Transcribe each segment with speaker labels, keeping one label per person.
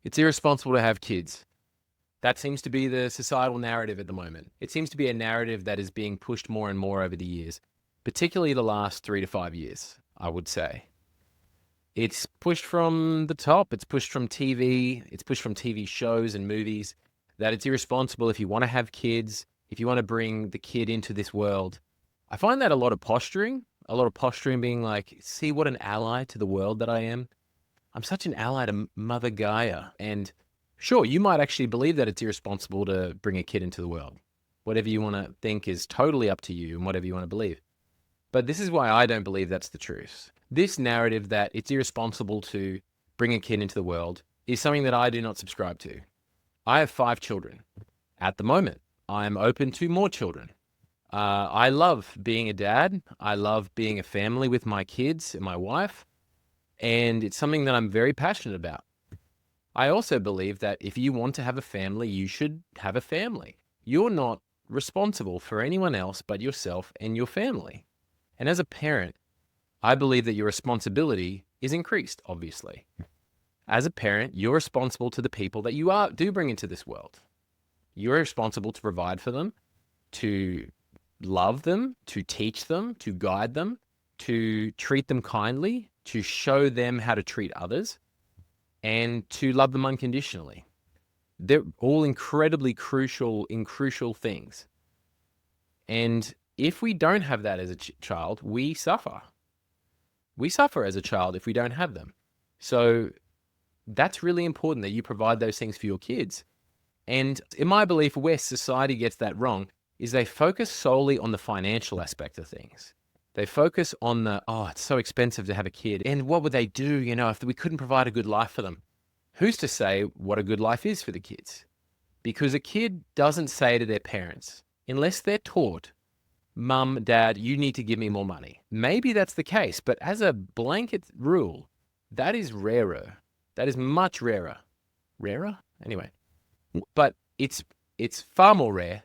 Speaker 1: It's irresponsible to have kids. That seems to be the societal narrative at the moment. It seems to be a narrative that is being pushed more and more over the years, particularly the last 3 to 5 years, I would say. It's pushed from the top. It's pushed from TV. It's pushed from TV shows and movies that it's irresponsible if you want to have kids, if you want to bring the kid into this world. I find that a lot of posturing being like, see what an ally to the world that I am. I'm such an ally to Mother Gaia. And sure, you might actually believe that it's irresponsible to bring a kid into the world. Whatever you want to think is totally up to you and whatever you want to believe. But this is why I don't believe that's the truth. This narrative that it's irresponsible to bring a kid into the world is something that I do not subscribe to. I have 5 children. At the moment, I am open to more children. I love being a dad. I love being a family with my kids and my wife. And it's something that I'm very passionate about. I also believe that if you want to have a family, you should have a family. You're not responsible for anyone else but yourself and your family. And as a parent, I believe that your responsibility is increased, obviously. As a parent, you're responsible to the people that you do bring into this world. You're responsible to provide for them, to love them, to teach them, to guide them, to treat them kindly, to show them how to treat others, and to love them unconditionally. They're all incredibly crucial things. And if we don't have that as a child, we suffer. We suffer as a child if we don't have them. So that's really important that you provide those things for your kids. And in my belief, where society gets that wrong is they focus solely on the financial aspect of things. They focus on it's so expensive to have a kid. And what would they do, if we couldn't provide a good life for them? Who's to say what a good life is for the kids? Because a kid doesn't say to their parents, unless they're taught, Mum, Dad, you need to give me more money. Maybe that's the case, but as a blanket rule, that is rarer. That is much rarer. Rarer? Anyway. But it's far more rare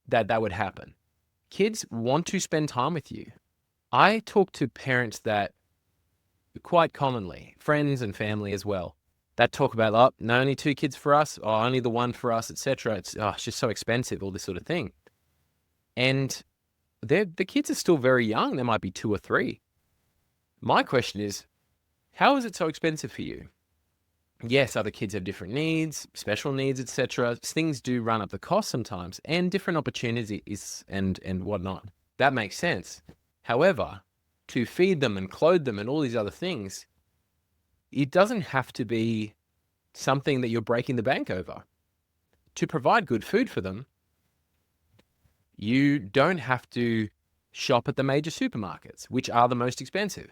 Speaker 1: that would happen. Kids want to spend time with you. I talk to parents that quite commonly, friends and family as well, that talk about, no, only 2 kids for us, or only the one for us, etc. It's just so expensive, all this sort of thing. And the kids are still very young. They might be 2 or 3. My question is, how is it so expensive for you? Yes, other kids have different needs, special needs, etc. Things do run up the cost sometimes, and different opportunities and whatnot. That makes sense. However, to feed them and clothe them and all these other things, it doesn't have to be something that you're breaking the bank over. To provide good food for them, you don't have to shop at the major supermarkets, which are the most expensive.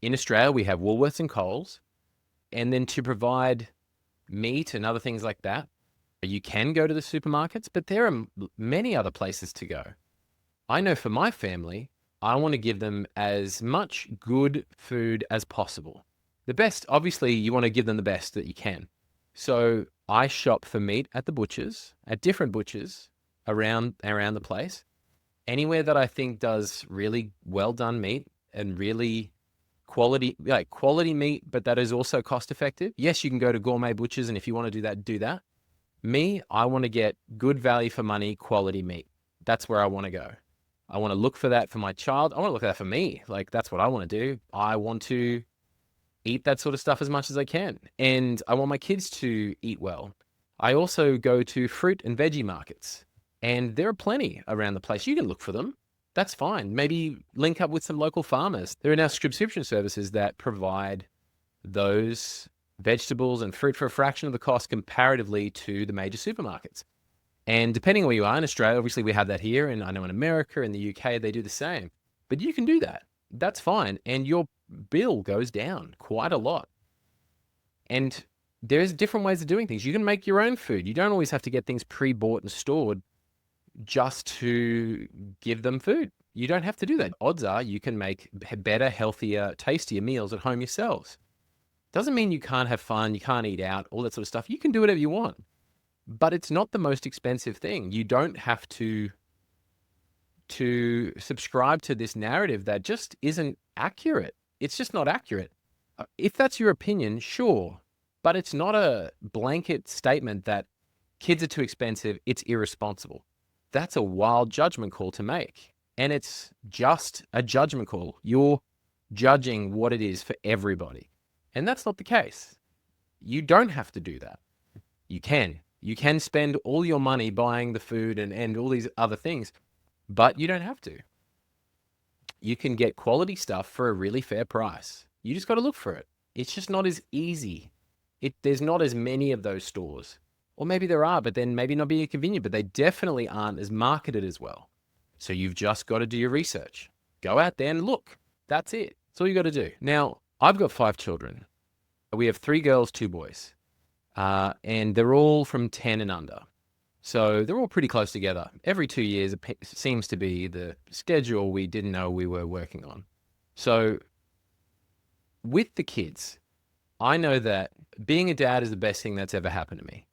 Speaker 1: In Australia, we have Woolworths and Coles. And then to provide meat and other things like that, you can go to the supermarkets, but there are many other places to go. I know for my family, I want to give them as much good food as possible. The best, obviously, you want to give them the best that you can. So I shop for meat at the butchers, at different butchers around the place. Anywhere that I think does really well done meat and really quality meat, but that is also cost effective. Yes, you can go to gourmet butchers, and if you want to do that, do that. Me, I want to get good value for money, quality meat. That's where I want to go. I want to look for that for my child. I want to look at that for me. Like, that's what I want to do. I want to eat that sort of stuff as much as I can. And I want my kids to eat well. I also go to fruit and veggie markets, and there are plenty around the place. You can look for them. That's fine. Maybe link up with some local farmers. There are now subscription services that provide those vegetables and fruit for a fraction of the cost comparatively to the major supermarkets. And depending on where you are in Australia, obviously we have that here, and I know in America and the UK, they do the same. But you can do that. That's fine. And your bill goes down quite a lot. And there's different ways of doing things. You can make your own food. You don't always have to get things pre-bought and stored just to give them food. You don't have to do that. Odds are you can make better, healthier, tastier meals at home yourselves. Doesn't mean you can't have fun, you can't eat out, all that sort of stuff. You can do whatever you want. But it's not the most expensive thing. You don't have to subscribe to this narrative that just isn't accurate. It's just not accurate. If that's your opinion, sure. But it's not a blanket statement that kids are too expensive, it's irresponsible. That's a wild judgment call to make. And it's just a judgment call. You're judging what it is for everybody. And that's not the case. You don't have to do that. You can. You can spend all your money buying the food and all these other things, but you don't have to. You can get quality stuff for a really fair price. You just got to look for it. It's just not as easy. There's not as many of those stores. Or maybe there are, but then maybe not being convenient, but they definitely aren't as marketed as well. So you've just got to do your research. Go out there and look. That's it. That's all you got to do. Now, I've got 5 children. We have 3 girls, 2 boys. And they're all from 10 and under. So they're all pretty close together. Every 2 years, it seems to be the schedule we didn't know we were working on. So with the kids, I know that being a dad is the best thing that's ever happened to me.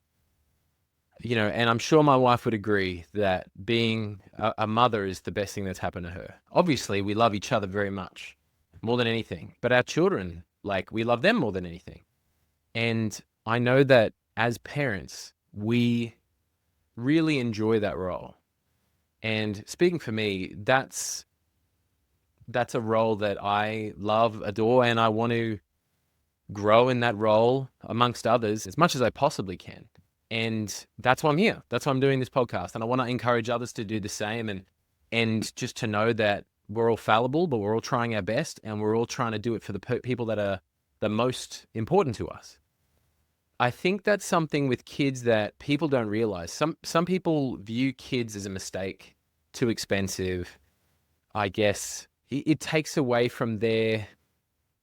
Speaker 1: And I'm sure my wife would agree that being a mother is the best thing that's happened to her. Obviously, we love each other very much, more than anything. But our children, we love them more than anything. And I know that as parents, we really enjoy that role. And speaking for me, that's a role that I love, adore, and I want to grow in that role amongst others as much as I possibly can. And that's why I'm here. That's why I'm doing this podcast. And I want to encourage others to do the same and just to know that we're all fallible, but we're all trying our best and we're all trying to do it for the people that are the most important to us. I think that's something with kids that people don't realize. Some people view kids as a mistake, too expensive. I guess it takes away from their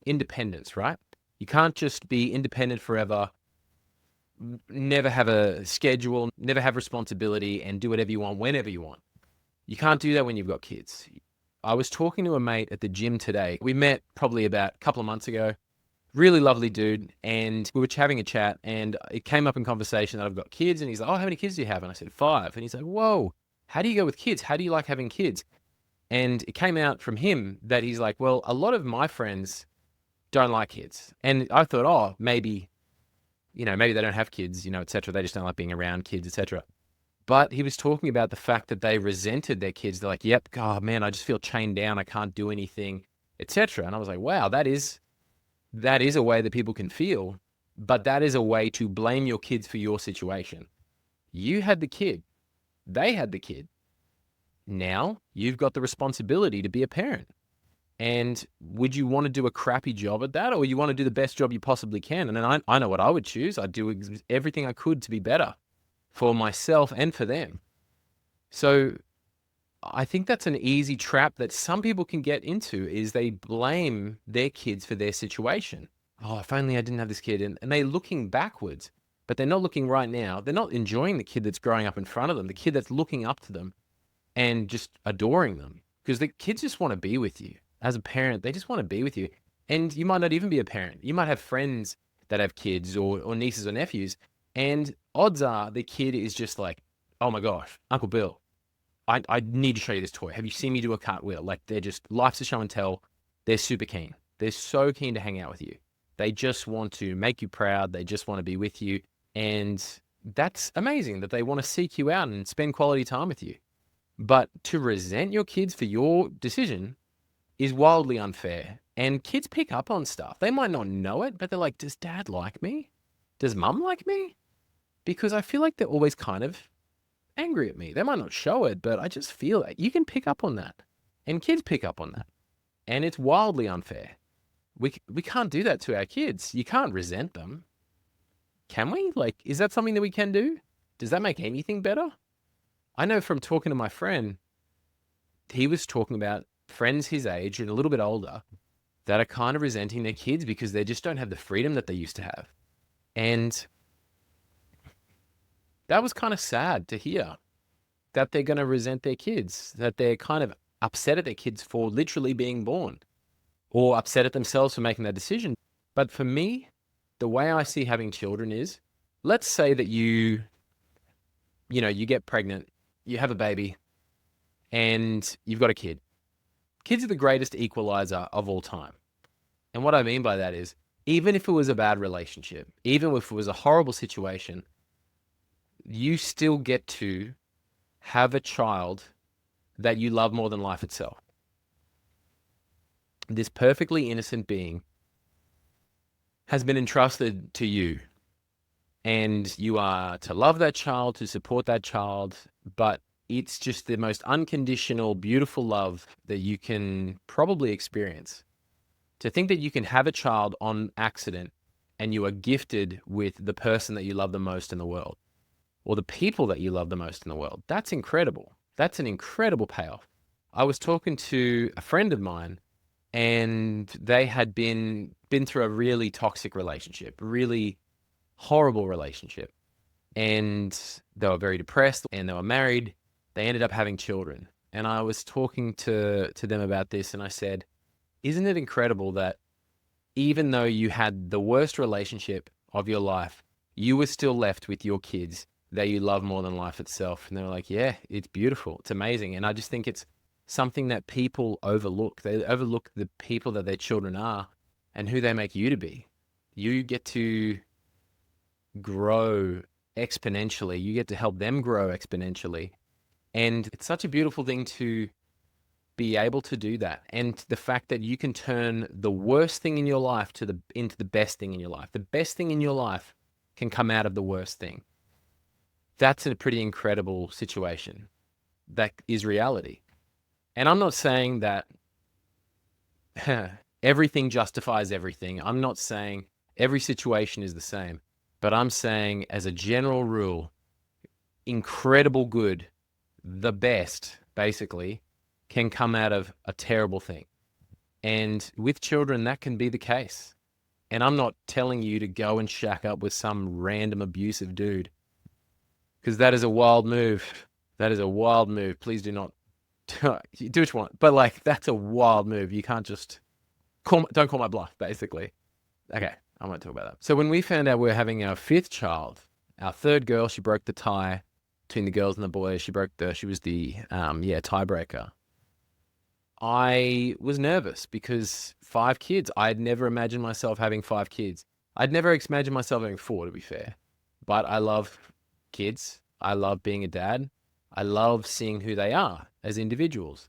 Speaker 1: independence, right? You can't just be independent forever, never have a schedule, never have responsibility, and do whatever you want whenever you want. You can't do that when you've got kids. I was talking to a mate at the gym today. We met probably about a couple of months ago. Really lovely dude. And we were having a chat and it came up in conversation that I've got kids. And he's like, oh, how many kids do you have? And I said, 5. And he's like, whoa, how do you go with kids? How do you like having kids? And it came out from him that he's like, well, a lot of my friends don't like kids. And I thought, oh, maybe they don't have kids, et cetera. They just don't like being around kids, et cetera. But he was talking about the fact that they resented their kids. They're like, yep, oh man, I just feel chained down. I can't do anything, et cetera. And I was like, wow, that is a way that people can feel, but that is a way to blame your kids for your situation. You had the kid. They had the kid. Now you've got the responsibility to be a parent. And would you want to do a crappy job at that, or you want to do the best job you possibly can? And then I know what I would choose. I'd do everything I could to be better for myself and for them. So I think that's an easy trap that some people can get into, is they blame their kids for their situation. Oh, if only I didn't have this kid. And they're looking backwards, but they're not looking right now. They're not enjoying the kid that's growing up in front of them, the kid that's looking up to them and just adoring them, because the kids just want to be with you. As a parent, they just want to be with you. And you might not even be a parent. You might have friends that have kids or nieces or nephews. And odds are the kid is just like, oh my gosh, Uncle Bill, I need to show you this toy. Have you seen me do a cartwheel? They're just, life's a show and tell. They're super keen. They're so keen to hang out with you. They just want to make you proud. They just want to be with you. And that's amazing that they want to seek you out and spend quality time with you. But to resent your kids for your decision is wildly unfair. And kids pick up on stuff. They might not know it, but they're like, does dad like me? Does mum like me? Because I feel like they're always kind of angry at me. They might not show it, but I just feel it. You can pick up on that. And kids pick up on that. And it's wildly unfair. We can't do that to our kids. You can't resent them. Can we? Is that something that we can do? Does that make anything better? I know from talking to my friend, he was talking about friends his age and a little bit older that are kind of resenting their kids because they just don't have the freedom that they used to have. And that was kind of sad to hear, that they're going to resent their kids, that they're kind of upset at their kids for literally being born, or upset at themselves for making that decision. But for me, the way I see having children is, let's say that you get pregnant, you have a baby, and you've got a kid. Kids are the greatest equalizer of all time. And what I mean by that is, Even if it was a bad relationship, even if it was a horrible situation, you still get to have a child that you love more than life itself. This perfectly innocent being has been entrusted to you, and you are to love that child, to support that child, but it's just the most unconditional, beautiful love that you can probably experience. To think that you can have a child on accident and you are gifted with the person that you love the most in the world, or the people that you love the most in the world, that's incredible. That's an incredible payoff. I was talking to a friend of mine, and they had been through a really toxic relationship, really horrible relationship. And they were very depressed, and they were married. They ended up having children. And I was talking to them about this, and I said, isn't it incredible that even though you had the worst relationship of your life, you were still left with your kids that you love more than life itself? And they were like, yeah, it's beautiful. It's amazing. And I just think it's something that people overlook. They overlook the people that their children are and who they make you to be. You get to grow exponentially. You get to help them grow exponentially. And it's such a beautiful thing to be able to do that. And the fact that you can turn the worst thing in your life into the best thing in your life. The best thing in your life can come out of the worst thing. That's a pretty incredible situation. That is reality. And I'm not saying that everything justifies everything. I'm not saying every situation is the same. But I'm saying, as a general rule, incredible good, the best, basically, can come out of a terrible thing. And with children, that can be the case. And I'm not telling you to go and shack up with some random abusive dude, because that is a wild move. That is a wild move. Please do not do what you want. But like, that's a wild move. You can't just don't call my bluff, basically. Okay, I won't talk about that. So when we found out we were having our fifth child, our third girl, she broke the tie between the girls and the boys. She was the tiebreaker. I was nervous because 5 kids. I had never imagined myself having 5 kids. I'd never imagined myself having 4, to be fair. But I love kids. I love being a dad. I love seeing who they are as individuals.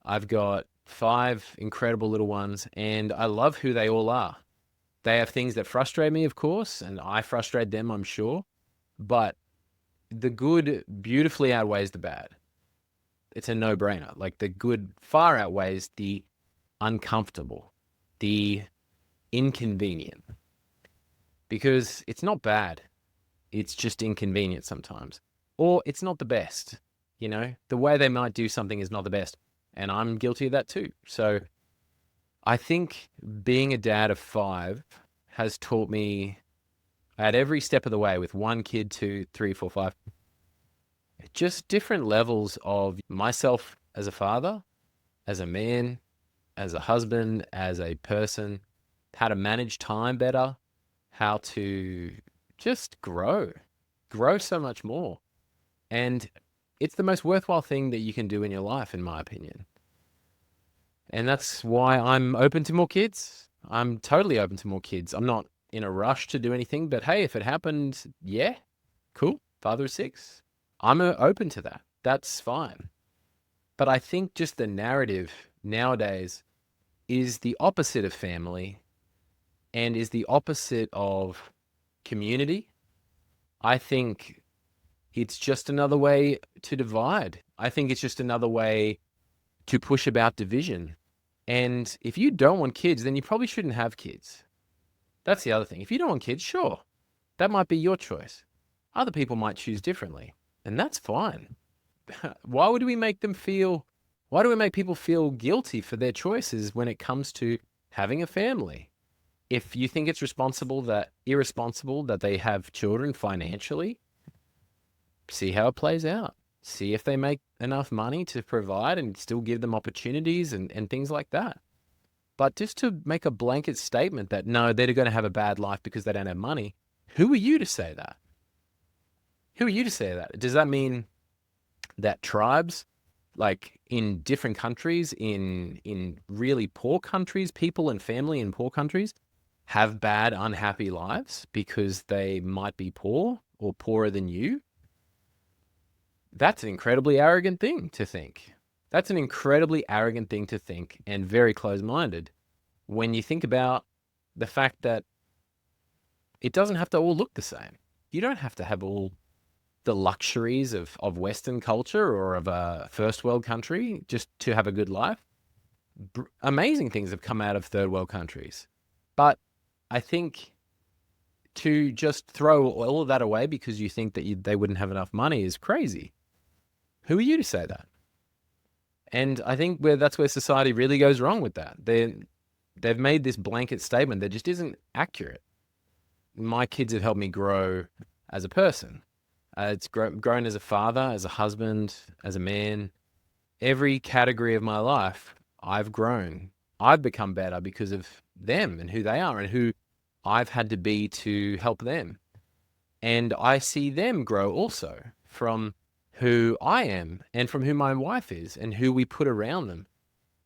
Speaker 1: I've got 5 incredible little ones, and I love who they all are. They have things that frustrate me, of course, and I frustrate them, I'm sure. But the good beautifully outweighs the bad. It's a no-brainer. Like, the good far outweighs the uncomfortable, the inconvenient. Because it's not bad. It's just inconvenient sometimes. Or it's not the best. You know, the way they might do something is not the best. And I'm guilty of that too. So I think being a dad of 5 has taught me at every step of the way, with 1 kid, 2, 3, 4, 5, just different levels of myself as a father, as a man, as a husband, as a person, how to manage time better, how to just grow so much more. And it's the most worthwhile thing that you can do in your life, in my opinion. And that's why I'm open to more kids. I'm totally open to more kids. I'm not in a rush to do anything, but hey, if it happened, yeah, cool. Father of 6. I'm open to that. That's fine. But I think just the narrative nowadays is the opposite of family and is the opposite of community. I think it's just another way to divide. I think it's just another way to push about division. And if you don't want kids, then you probably shouldn't have kids. That's the other thing. If you don't want kids, sure, that might be your choice. Other people might choose differently, and that's fine. Why do we make people feel guilty for their choices when it comes to having a family? If you think it's irresponsible that they have children financially, see how it plays out. See if they make enough money to provide and still give them opportunities and things like that. But just to make a blanket statement that, no, they're going to have a bad life because they don't have money, who are you to say that? Who are you to say that? Does that mean that tribes, like in different countries, in really poor countries, people and family in poor countries, have bad, unhappy lives because they might be poor or poorer than you, that's an incredibly arrogant thing to think. That's an incredibly arrogant thing to think and very close minded when you think about the fact that it doesn't have to all look the same. You don't have to have all the luxuries of Western culture or of a first world country just to have a good life. Amazing things have come out of third world countries. But I think to just throw all of that away because you think that they wouldn't have enough money is crazy. Who are you to say that? And I think that's where society really goes wrong with that. They've made this blanket statement that just isn't accurate. My kids have helped me grow as a person. It's grown as a father, as a husband, as a man. Every category of my life, I've grown. I've become better because of them and who they are and who I've had to be to help them. And I see them grow also from who I am and from who my wife is and who we put around them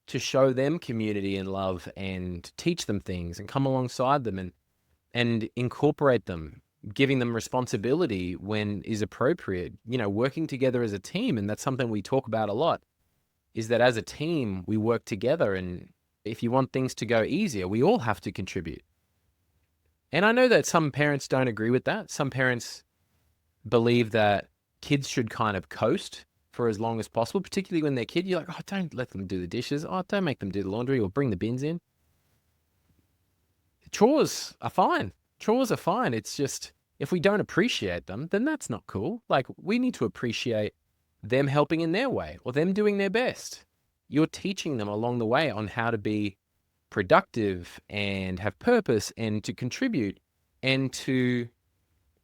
Speaker 1: to show them community and love and teach them things and come alongside them and incorporate them, giving them responsibility when is appropriate, working together as a team. And that's something we talk about a lot, is that as a team, we work together. And if you want things to go easier, we all have to contribute. And I know that some parents don't agree with that. Some parents believe that kids should kind of coast for as long as possible, particularly when they're kids. You're like, oh, don't let them do the dishes. Oh, don't make them do the laundry or bring the bins in. Chores are fine. Chores are fine. It's just, if we don't appreciate them, then that's not cool. Like, we need to appreciate them helping in their way or them doing their best. You're teaching them along the way on how to be productive and have purpose and to contribute and to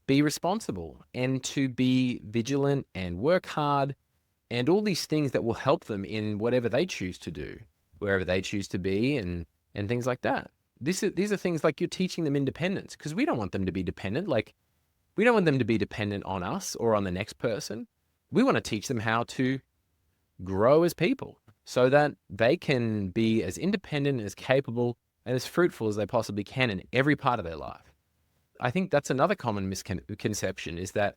Speaker 1: be responsible and to be vigilant and work hard and all these things that will help them in whatever they choose to do, wherever they choose to be and things like that. These are things like you're teaching them independence because we don't want them to be dependent. Like, we don't want them to be dependent on us or on the next person. We want to teach them how to grow as people so that they can be as independent, as capable, and as fruitful as they possibly can in every part of their life. I think that's another common misconception, is that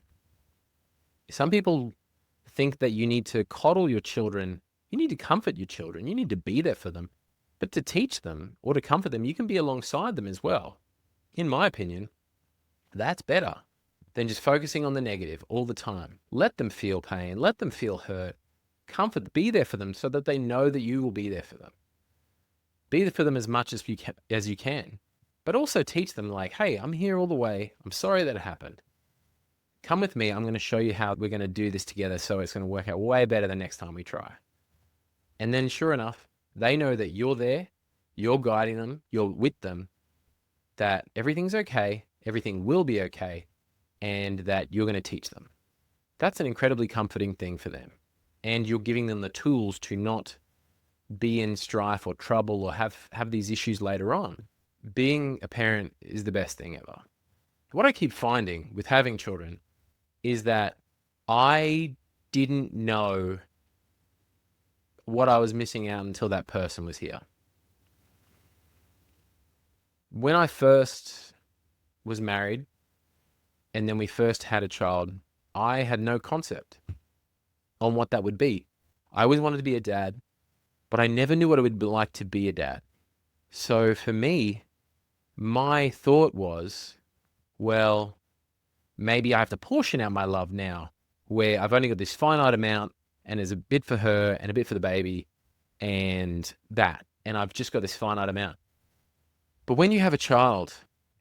Speaker 1: some people think that you need to coddle your children, you need to comfort your children, you need to be there for them. But to teach them or to comfort them, you can be alongside them as well. In my opinion, that's better than just focusing on the negative all the time. Let them feel pain, let them feel hurt, comfort, be there for them so that they know that you will be there for them. Be there for them as much as you can, but also teach them like, hey, I'm here all the way. I'm sorry that it happened. Come with me. I'm going to show you how we're going to do this together so it's going to work out way better the next time we try. And then sure enough, they know that you're there, you're guiding them, you're with them, that everything's okay, everything will be okay, and that you're going to teach them. That's an incredibly comforting thing for them. And you're giving them the tools to not be in strife or trouble or have these issues later on. Being a parent is the best thing ever. What I keep finding with having children is that I didn't know what I was missing out until that person was here. When I first was married and then we first had a child, I had no concept on what that would be. I always wanted to be a dad, but I never knew what it would be like to be a dad. So for me, my thought was, well, maybe I have to portion out my love now, where I've only got this finite amount and there's a bit for her and a bit for the baby and that. And I've just got this finite amount. But when you have a child,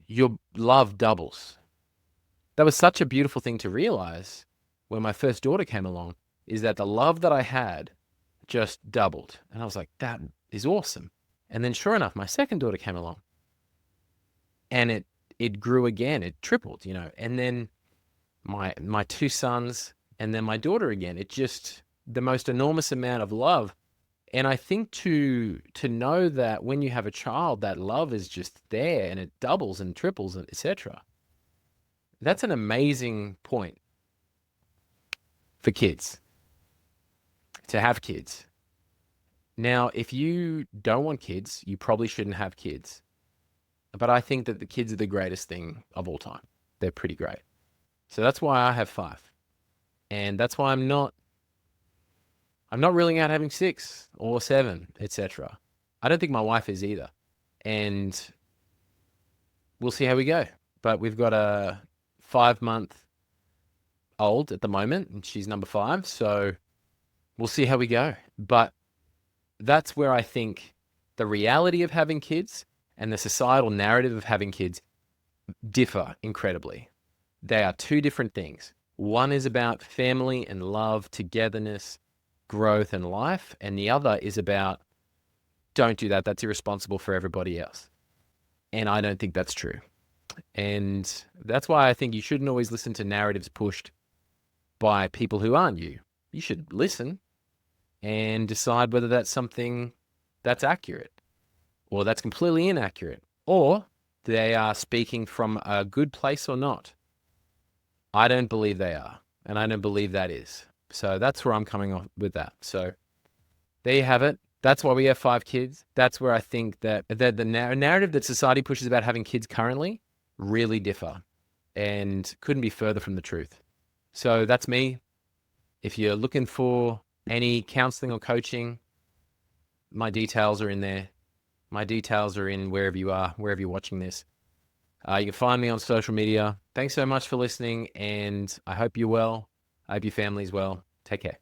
Speaker 1: your love doubles. That was such a beautiful thing to realize when my first daughter came along, is that the love that I had just doubled. And I was like, that is awesome. And then sure enough, my second daughter came along and it grew again. It tripled, and then my two sons and then my daughter again. It just, the most enormous amount of love. And I think to know that when you have a child, that love is just there and it doubles and triples and etc. That's an amazing point for kids, to have kids. Now, if you don't want kids, you probably shouldn't have kids. but I think that the kids are the greatest thing of all time. They're pretty great. So that's why I have 5. And that's why I'm not ruling out having 6 or 7, etc. I don't think my wife is either. And we'll see how we go. But we've got a 5-month old at the moment, and she's number 5. So we'll see how we go. But that's where I think the reality of having kids and the societal narrative of having kids differ incredibly. They are two different things. One is about family and love, togetherness, growth and life. And the other is about, don't do that. That's irresponsible for everybody else. And I don't think that's true. And that's why I think you shouldn't always listen to narratives pushed by people who aren't you. You should listen and decide whether that's something that's accurate or that's completely inaccurate, or they are speaking from a good place or not. I don't believe they are, and I don't believe that is. So that's where I'm coming off with that. So there you have it. That's why we have 5 kids. That's where I think that the narrative that society pushes about having kids currently really differ and couldn't be further from the truth. So that's me. If you're looking for any counseling or coaching, my details are in there. My details are in wherever you are, wherever you're watching this. You can find me on social media. Thanks so much for listening, and I hope you're well. I hope your family's well. Take care.